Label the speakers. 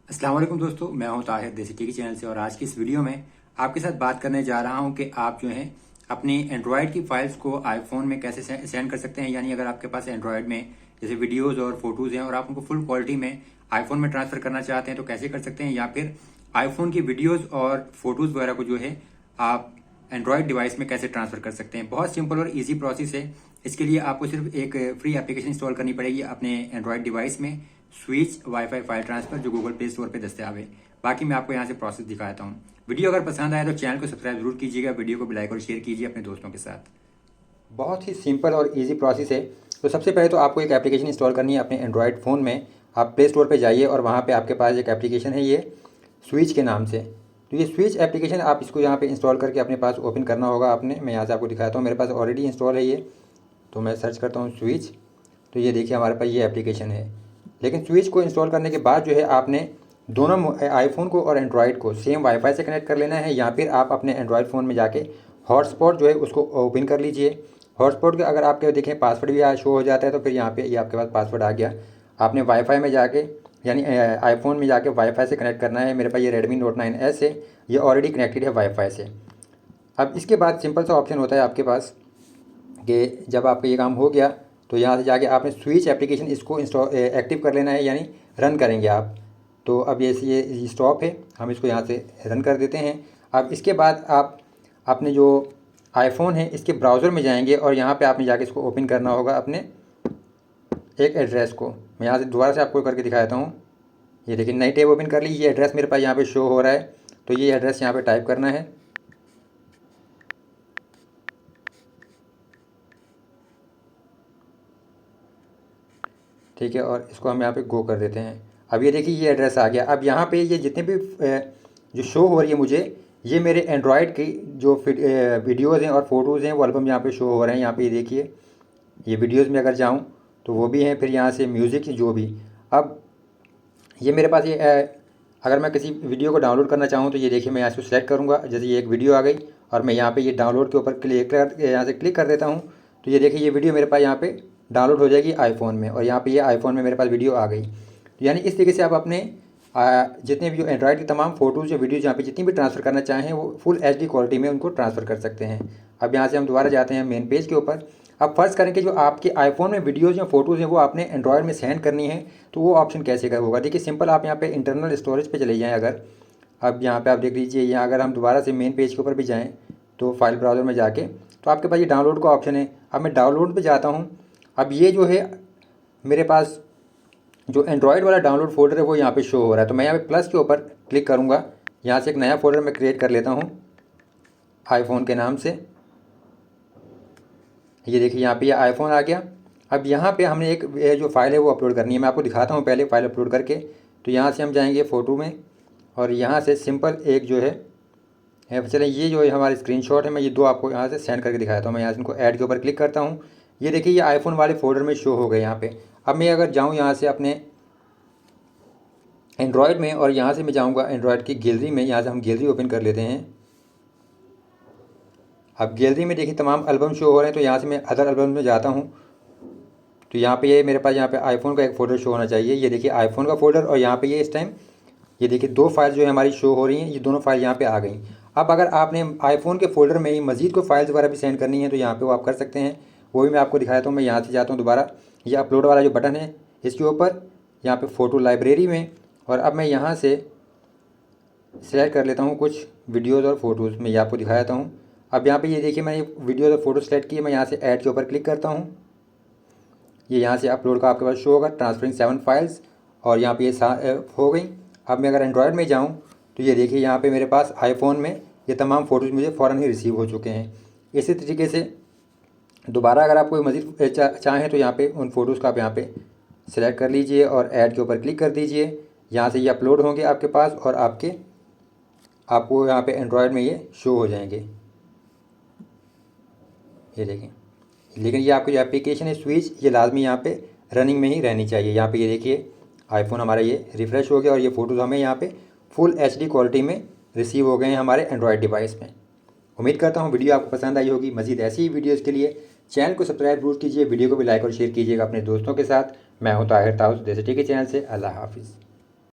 Speaker 1: अस्सलाम वालेकुम दोस्तों, मैं हूं ताहिर देसी टीवी चैनल से। और आज की इस वीडियो में आपके साथ बात करने जा रहा हूं कि आप जो है अपनी एंड्रॉयड की फाइल्स को आईफोन में कैसे सेंड कर सकते हैं। यानी अगर आपके पास एंड्रॉयड में जैसे वीडियोज और फोटोज हैं और आप उनको फुल क्वालिटी में आईफोन में ट्रांसफर करना चाहते हैं तो कैसे कर सकते हैं, या फिर आईफोन की वीडियोज और फोटोज वगैरह को जो है आप एंड्रॉयड डिवाइस में कैसे ट्रांसफर कर सकते हैं। बहुत सिंपल और इजी प्रोसेस है। इसके लिए आपको सिर्फ एक फ्री एप्लीकेशन इंस्टॉल करनी पड़ेगी अपने एंड्रॉयड डिवाइस में, स्विच वाईफाई फाइल ट्रांसफर, जो गूगल प्ले स्टोर पे दस्तियाब है। बाकी मैं आपको यहाँ से प्रोसेस दिखाता हूँ। वीडियो अगर पसंद आए तो चैनल को सब्सक्राइब जरूर कीजिएगा, वीडियो को भी लाइक और शेयर कीजिए अपने दोस्तों के साथ। बहुत ही सिंपल और इजी प्रोसेस है। तो सबसे पहले तो आपको एक एप्लीकेशन इंस्टॉल करनी है अपने एंड्रॉयड फ़ोन में। आप प्ले स्टोर पे जाइए और वहाँ पे आपके पास एक एप्लीकेशन है, ये स्विच के नाम से। तो ये स्विच एप्लीकेशन आप इसको यहाँ पे इंस्टॉल करके अपने पास ओपन करना होगा आपने। मैं यहाँ से आपको दिखाता हूँ, मेरे पास ऑलरेडी इंस्टॉल है ये। तो मैं सर्च करता हूँ स्विच, तो ये देखिए हमारे पास ये एप्लीकेशन है। लेकिन स्विच को इंस्टॉल करने के बाद जो है आपने दोनों आईफोन को और एंड्रॉयड को सेम वाईफाई से कनेक्ट कर लेना है, या फिर आप अपने एंड्रॉयड फ़ोन में जाके हॉटस्पॉट जो है उसको ओपन कर लीजिए। हॉटस्पॉट के अगर आपके देखें पासवर्ड भी शो हो जाता है तो फिर यहाँ पे ये आपके पास पासवर्ड आ गया। आपने वाईफाई में जाके यानी आईफोन में जाके वाईफाई से कनेक्ट करना है। मेरे पास ये Redmi Note 9S है, ये ऑलरेडी कनेक्टेड है वाईफाई से। अब इसके बाद सिंपल सा ऑप्शन होता है आपके पास कि जब आपका ये काम हो गया तो यहाँ से जाके आपने स्विच एप्लीकेशन इसको इंस्टॉल एक्टिव कर लेना है, यानी रन करेंगे आप। तो अब ये स्टॉप है, हम इसको यहाँ से रन कर देते हैं। अब इसके बाद आप अपने जो आईफोन है इसके ब्राउज़र में जाएंगे और यहाँ पे आपने जाके इसको ओपन करना होगा अपने एक एड्रेस को। मैं यहाँ से दोबारा से आपको करके दिखाता हूँ। ये देखिए नई टैब ओपन कर ली, ये एड्रेस मेरे पास यहाँ पे शो हो रहा है। तो ये एड्रेस यहाँ पे टाइप करना है। ठीक है, और इसको हम यहाँ पे गो कर देते हैं। अब ये देखिए ये एड्रेस आ गया। अब यहाँ पे ये जितने भी जो शो हो रही है मुझे, ये मेरे एंड्रॉयड की जो वीडियोज़ हैं और फोटोज़ हैं वो एल्बम यहाँ पे शो हो रहे हैं। यहाँ पे ये देखिए, ये वीडियोज़ में अगर जाऊँ तो वो भी हैं, फिर यहाँ से म्यूज़िक जो भी। अब ये मेरे पास ये अगर मैं किसी वीडियो को डाउनलोड करना चाहूँ तो ये देखिए मैं यहाँ से सेलेक्ट करूँगा। जैसे ये एक वीडियो आ गई और मैं यहाँ पे ये डाउनलोड के ऊपर यहाँ से क्लिक कर देता हूँ। तो ये देखिए ये वीडियो मेरे पास यहाँ पे डाउनलोड हो जाएगी आईफोन में, और यहाँ पे ये आईफोन में मेरे पास वीडियो आ गई। तो यानी इस तरीके से आप अपने जितने भी जो एंड्रॉयड की तमाम फ़ोटोज़ या वीडियोज़ यहाँ पे जितनी भी ट्रांसफ़र करना चाहें वो फुल HD क्वालिटी में उनको ट्रांसफ़र कर सकते हैं। अब यहाँ से हम दोबारा जाते हैं मेन पेज के ऊपर। अब फ़र्ज़ करें कि जो आपके आईफोन में वीडियोज़ या फ़ोटोज़ हैं वो आपने एंड्रॉयड में सेंड करनी है, तो वो ऑप्शन कैसे का होगा। देखिए सिंपल, आप यहाँ पे इंटरनल स्टोरेज पे चले जाएँ अगर। अब यहाँ पे आप देख लीजिए, यहाँ अगर हम दोबारा से मेन पेज के ऊपर भी जाएँ तो फाइल ब्राउज़र में जाके तो आपके पास ये डाउनलोड का ऑप्शन है। अब मैं डाउनलोड पे जाता हूँ। अब ये जो है मेरे पास जो एंड्रॉयड वाला डाउनलोड फ़ोल्डर है वो यहाँ पे शो हो रहा है। तो मैं यहाँ पे प्लस के ऊपर क्लिक करूँगा, यहाँ से एक नया फ़ोल्डर मैं क्रिएट कर लेता हूँ आईफोन के नाम से। ये देखिए यहाँ पे ये आईफोन आ गया। अब यहाँ पे हमने एक जो फाइल है वो अपलोड करनी है। मैं आपको दिखाता हूँ पहले फाइल अपलोड करके। तो यहाँ से हम जाएंगे फ़ोटो में और यहाँ से सिंपल एक जो है चलें ये जो है हमारी स्क्रीनशॉट है, मैं ये दो आपको यहाँ से सेंड करके दिखाता हूँ। मैं यहाँ से इनको ऐड के ऊपर क्लिक करता हूँ। ये देखिए ये आईफोन वाले फ़ोल्डर में शो हो गए यहाँ पे। अब मैं अगर जाऊँ यहाँ से अपने एंड्रॉयड में और यहाँ से मैं जाऊँगा एंड्रॉयड की गैलरी में, यहाँ से हम गैलरी ओपन कर लेते हैं। अब गैलरी में देखिए तमाम एल्बम शो हो रहे हैं। तो यहाँ से मैं अदर एल्बम में जाता हूँ। तो यहाँ पे ये मेरे पास यहाँ पे आईफोन का एक फ़ोल्डर शो होना चाहिए। ये देखिए आईफोन का फ़ोल्डर, और यहाँ पे ये इस टाइम ये देखिए दो फाइल जो है हमारी शो हो रही हैं, ये दोनों फाइल यहाँ पे आ गई। अब अगर आपने आईफोन के फ़ोल्डर में ही मज़ीद कोई फाइल्स वगैरह भी सेंड करनी है तो यहाँ पे वो आप कर सकते हैं। वो भी मैं आपको दिखाता हूँ। मैं यहाँ से जाता हूँ दोबारा, ये अपलोड वाला जो बटन है इसके ऊपर, यहाँ पे फ़ोटो लाइब्रेरी में, और अब मैं यहाँ से सेलेक्ट कर लेता हूँ कुछ वीडियोज़ और फोटोज़। मैं ये आपको दिखाता हूँ। अब यहाँ पे ये देखिए मैंने वीडियोज़ और फोटो सेलेक्ट किए। मैं यहाँ से ऐड के ऊपर क्लिक करता हूँ। ये यहाँ से अपलोड का आपके पास शो होगा, ट्रांसफरिंग 7 फाइल्स, और यहाँ पे ये हो गई। अब मैं अगर एंड्रॉयड में जाऊँ तो ये देखिए यहाँ पे मेरे पास आईफोन में ये तमाम फ़ोटोज़ मुझे फ़ौरन ही रिसीव हो चुके हैं। इसी तरीके से दोबारा अगर आप कोई मज़ीद चाहें तो यहाँ पे उन फ़ोटोज़ का आप यहाँ पे सिलेक्ट कर लीजिए और ऐड के ऊपर क्लिक कर दीजिए। यहाँ से ये अपलोड होंगे आपके पास और आपको यहाँ पे एंड्रॉयड में ये शो हो जाएंगे। ये देखें, लेकिन ये आपकी जो एप्लीकेशन है स्विच, ये लाजमी यहाँ पे रनिंग में ही रहनी चाहिए। यहाँ पे ये देखिए आईफोन हमारा ये रिफ़्रेश हो गया और ये फ़ोटोज़ हमें यहाँ पे फुल HD क्वालिटी में रिसीव हो गए हैं हमारे एंड्रॉयड डिवाइस में। उम्मीद करता हूँ वीडियो आपको पसंद आई होगी। मज़ीद ऐसी ही वीडियोज़ के लिए चैनल को सब्सक्राइब जरूर कीजिए, वीडियो को भी लाइक और शेयर कीजिएगा अपने दोस्तों के साथ। मैं हूँ ताहिर ताउस देसी टी के चैनल से। अल्लाह हाफिज़।